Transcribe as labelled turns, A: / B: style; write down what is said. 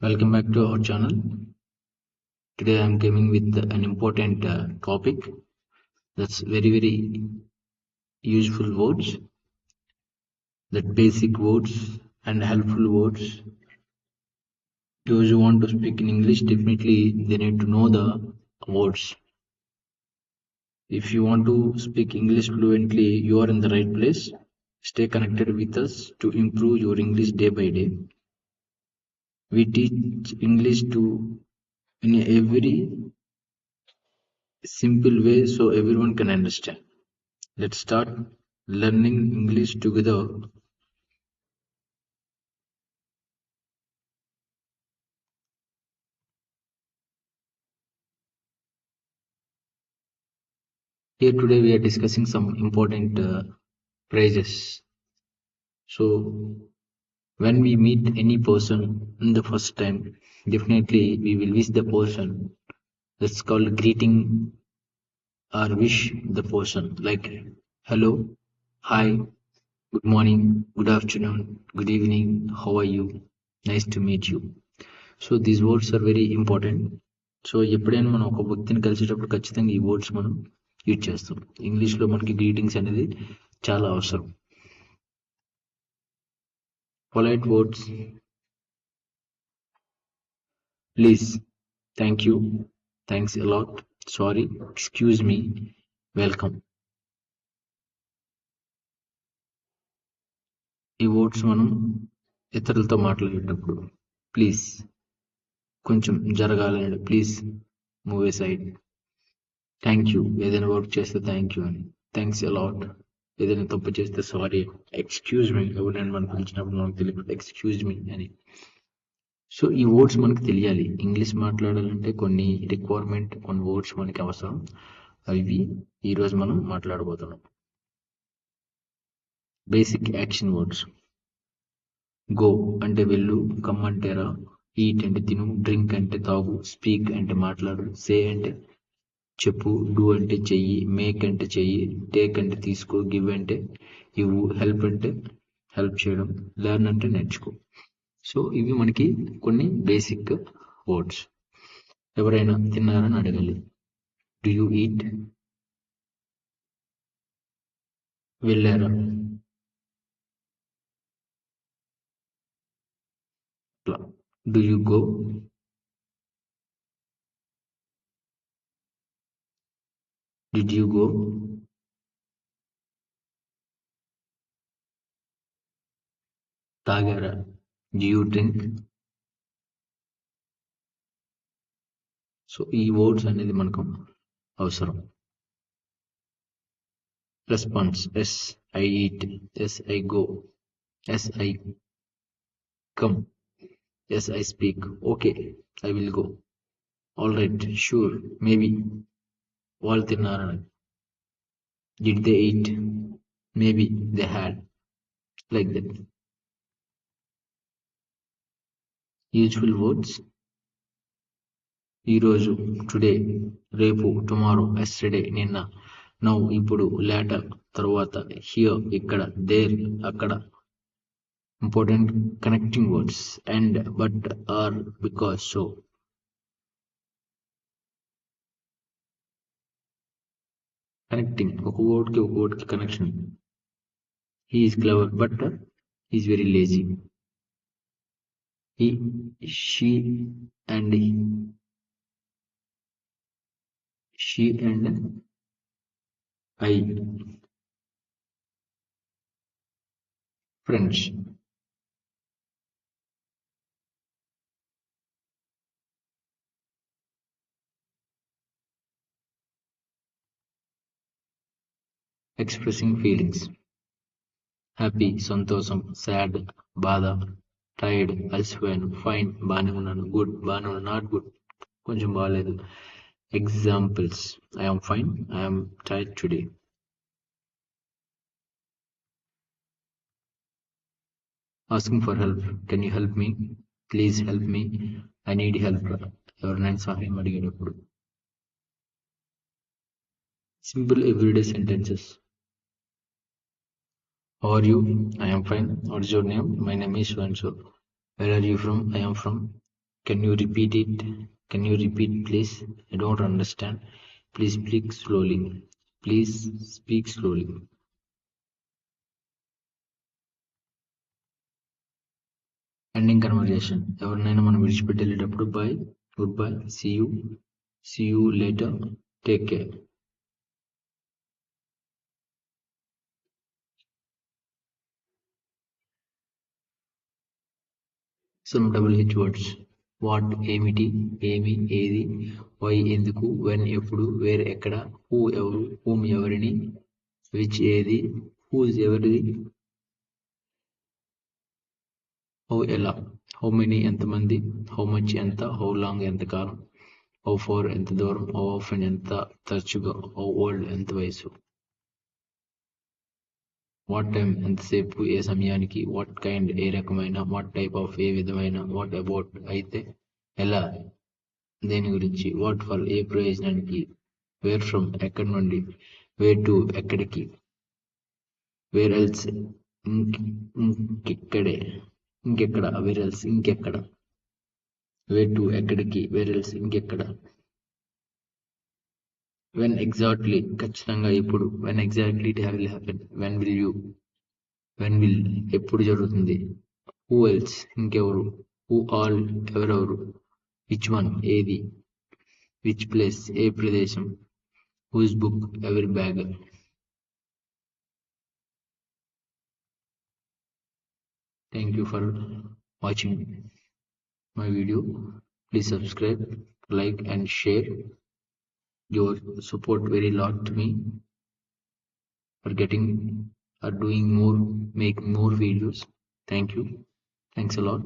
A: Welcome back to our channel. Today I am coming with an important topic that's very useful words, that basic words and helpful words. Those who want to speak in English, definitely they need to know the words. If you want to speak English fluently, you are in the right place. Stay connected with us to improve your English day by day. We teach English to in every simple way so everyone can understand. Let's start learning English together. Here today we are discussing some important phrases. So when we meet any person in the first time, definitely we will wish the person. That's called greeting or wish the person like hello, hi, good morning, good afternoon, good evening, how are you? Nice to meet you. So these words are very important. సో ఎప్పుడైనా మనం ఒక వ్యక్తిని కలిసేటప్పుడు ఖచ్చితంగా ఈ words మనం use చేస్తాం. ఇంగ్లీష్లో మనకి గ్రీటింగ్స్ అనేది చాలా అవసరం. Polite words please, thank you, thanks a lot, sorry, excuse me, welcome. ఈ వర్డ్స్ మనం ఇతరులతో మాట్లాడేటప్పుడు ప్లీజ్ కొంచెం జరగాలని, please move A side. Thank you ఏదైనా వర్క్ చేస్తే థ్యాంక్ యూ అని, థ్యాంక్స్ అలాట్ ఏదైనా తప్పు చేస్తే సారీ, ఎక్స్క్యూజ్ మీ ఎవరైనా మనం పిలిచినప్పుడు మనకు తెలియదు ఎక్స్క్యూజ్ మీ అని. సో ఈ వర్డ్స్ మనకు తెలియాలి. ఇంగ్లీష్ మాట్లాడాలంటే కొన్ని రిక్వైర్మెంట్, కొన్ని వర్డ్స్ మనకి అవసరం. అవి ఈరోజు మనం మాట్లాడబోతున్నాం. Basic action words. గో అంటే వెళ్ళు, కమ్ అంటే రా, ఈట్ అంటే తిను, డ్రింక్ అంటే తాగు, స్పీక్ అంటే మాట్లాడు, సే అంటే చెప్పు, డూ అంటే చెయ్యి, మేక్ అంటే చెయ్యి, టేక్ అంటే తీసుకో, గివ్ అంటే ఇవ్వు, హెల్ప్ అంటే హెల్ప్ చేయడం, లెర్న్ అంటే నేర్చుకో. సో ఇవి మనకి కొన్ని బేసిక్ వర్డ్స్. ఎవరైనా తిన్నారని అడగాలి, డు యూ ఈట్. వెళ్ళారా, do you go. Did you go. తాగారా, డు యూ డ్రింక్. సో ఈ వర్డ్స్ అనేది మనకు అవసరం. Response, yes I eat, yes I go, yes I come, yes I speak, okay I will go, all right, sure, maybe. వాళ్ళు తిన్నారని, did they eat, maybe they had, like that. Useful words. ఈరోజు, today, రేపు, tomorrow, yesterday, నిన్న, now ఇప్పుడు, later తర్వాత, here ఇక్కడ, there అక్కడ. Important connecting words, and, but, or, because, so. Connecting, ఒక వర్డ్ కి connection. He is clever but is very lazy. He, she and she and I. French. Expressing feelings. Happy, సంతోషం, sad, బాధ, tired, అలసిపోయాను, fine బాగానే ఉన్నాను, good బాగానే ఉన్నాను, not good కొంచెం బాగాలేదు. Examples, I'm fine, I'm tired today. Asking for help, can you help me, please help me, I need help, ఎవరినైనా సహాయం అడిగేటప్పుడు. Simple everyday sentences. How are you? I am fine. What is your name? My name is so and so. Where are you from? I am from Can you repeat it? Can you repeat, please? I don't understand. Please speak slowly. Please speak slowly. Ending conversation. ఎవరినైనా మనం విడిచిపెట్టి వెళ్ళేటప్పుడు by, good bye, see you later, take care. Some double H words. What ఏమిటి, ఏమి ఏది, why ఎందుకు, when ఎప్పుడు, wear ఎక్కడ, హూ ఎవరు, హూమ్ ఎవరిని, విచ్ ఏది, హూజ్ ఎవరిది, హౌ ఎలా, హౌ మెనీ ఎంతమంది, హౌ మచ్ ఎంత, హౌ లాంగ్ ఎంతకాలం, హౌ ఫార్ ఎంత దూరం, హౌ ఆఫెన్ ఎంత తరచుగా, హౌ ఓల్డ్ ఎంత వయసు, వాట్ టైం ఎంతసేపు ఏ సమయానికి, వాట్ కైండ్ ఏ రకమైన, వాట్ టైప్ ఆఫ్ ఏ విధమైన, వాట్ అబౌట్ అయితే ఎలా దేని గురించి, వాట్ ఫర్ ఏ ప్రయోజనానికి, వేర్ ఫ్రమ్ ఎక్కడి నుండి, వేర్ టు ఎక్కడికి, వేర్ ఎల్స్ ఇంకెక్కడే ఇంకెక్కడ, వేర్ ఎల్స్ ఇంకెక్కడ, వేర్ టు ఎక్కడికి, వేర్ ఎల్స్ ఇంకెక్కడ, వెన్ ఎగ్జాక్ట్లీ ఖచ్చితంగా ఎప్పుడు, when exactly it will happen, when will you, when will ఎప్పుడు జరుగుతుంది, హూ ఎల్స్ ఇంకెవరు, హూ ఆల్ ఎవరెవరు, విచ్ వన్ ఏది, విచ్ ప్లేస్ ఏ ప్రదేశం, హూస్ బుక్ ఎవరి bag. Thank you for watching my video. Please subscribe, like and share. Your support very lot to me for getting or doing more, making more videos. Thank you. Thanks a lot.